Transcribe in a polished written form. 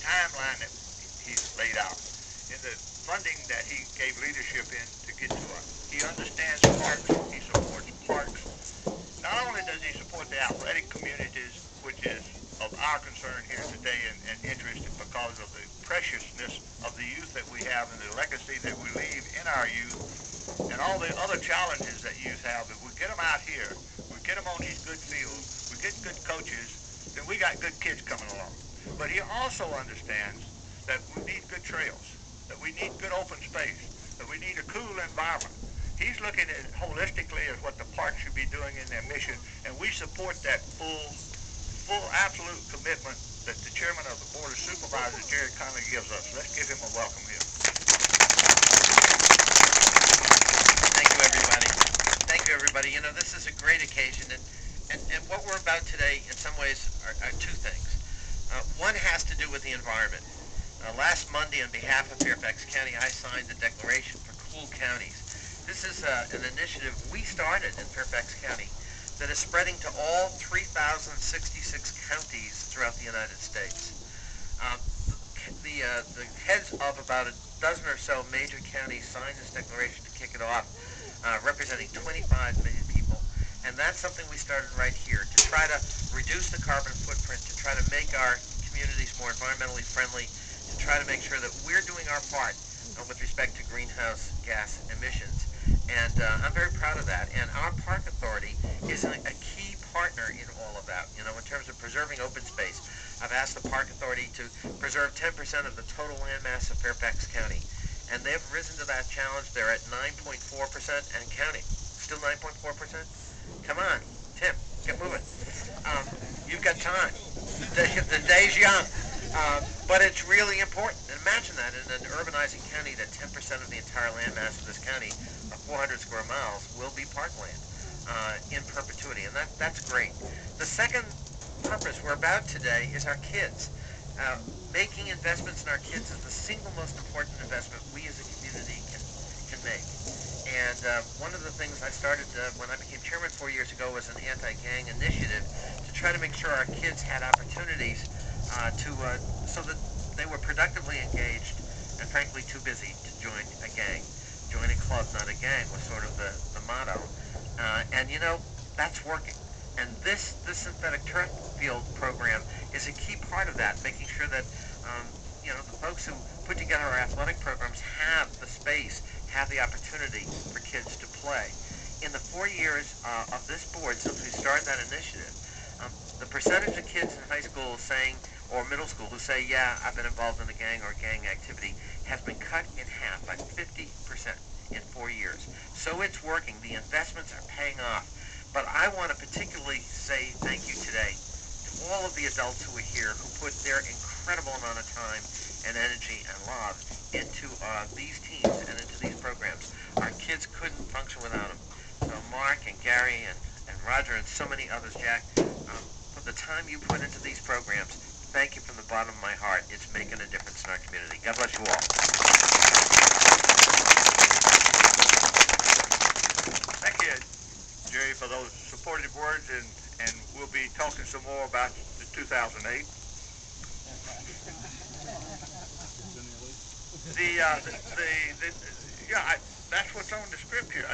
timeline that he's laid out, in the funding that he gave leadership in to get to us. He understands parks. He supports parks. Not only does he support the athletic communities, which is of our concern here today and interested because of the preciousness of the youth that we have and the legacy that we leave in our youth and all the other challenges that youth have. If we get them out here, we get them on these good fields, we get good coaches, then we got good kids coming along. But he also understands that we need good trails, that we need good open space, that we need a cool environment. He's looking at it holistically as what the park should be doing in their mission, and we support that full, absolute commitment that the chairman of the Board of Supervisors, Gerry Connolly, gives us. Let's give him a welcome here. Thank you, everybody. Thank you, everybody. You know, this is a great occasion, and what we're about today, in some ways, are two things. One has to do with the environment. Last Monday, on behalf of Fairfax County, I signed the Declaration for Cool Counties. This is an initiative we started in Fairfax County that is spreading to all 3,066 counties throughout the United States. The heads of about a dozen or so major counties signed this declaration to kick it off, representing 25 million people. And that's something we started right here to try to reduce the carbon footprint, to try to make our communities more environmentally friendly, to try to make sure that we're doing our part with respect to greenhouse gas emissions. And I'm very proud of that. And our Park Authority is a key partner in all of that. You know, in terms of preserving open space, I've asked the Park Authority to preserve 10% of the total land mass of Fairfax County. And they've risen to that challenge. They're at 9.4% and counting. Still 9.4%? Come on, Tim, get moving. You've got time. The day's young. But it's really important. Imagine that in an urbanizing county that 10% of the entire land mass of this county, 400 square miles, will be parkland in perpetuity, and that's great. The second purpose we're about today is our kids. Making investments in our kids is the single most important investment we as a community can make. And one of the things I started when I became chairman 4 years ago was an anti-gang initiative to try to make sure our kids had opportunities so that they were productively engaged and frankly too busy to join a gang. Join a club, not a gang, was sort of the motto. And you know, that's working. And this synthetic turf field program is a key part of that, making sure that you know, the folks who put together our athletic programs have the space, have the opportunity for kids to play. In the 4 years of this board, since we started that initiative, the percentage of kids in high school saying, or middle school, who say, yeah, I've been involved in a gang or gang activity, has been cut in half by 50% in 4 years. So it's working. The investments are paying off. But I want to particularly say thank you today to all of the adults who are here, who put their incredible amount of time and energy and love into these teams and into these programs. Our kids couldn't function without them. So Mark and Gary and Roger and so many others, Jack, for the time you put into these programs, thank you from the bottom of my heart. It's making a difference in our community. God bless you all. Thank you, Jerry, for those supportive words, and we'll be talking some more about the 2008. That's what's on the script here.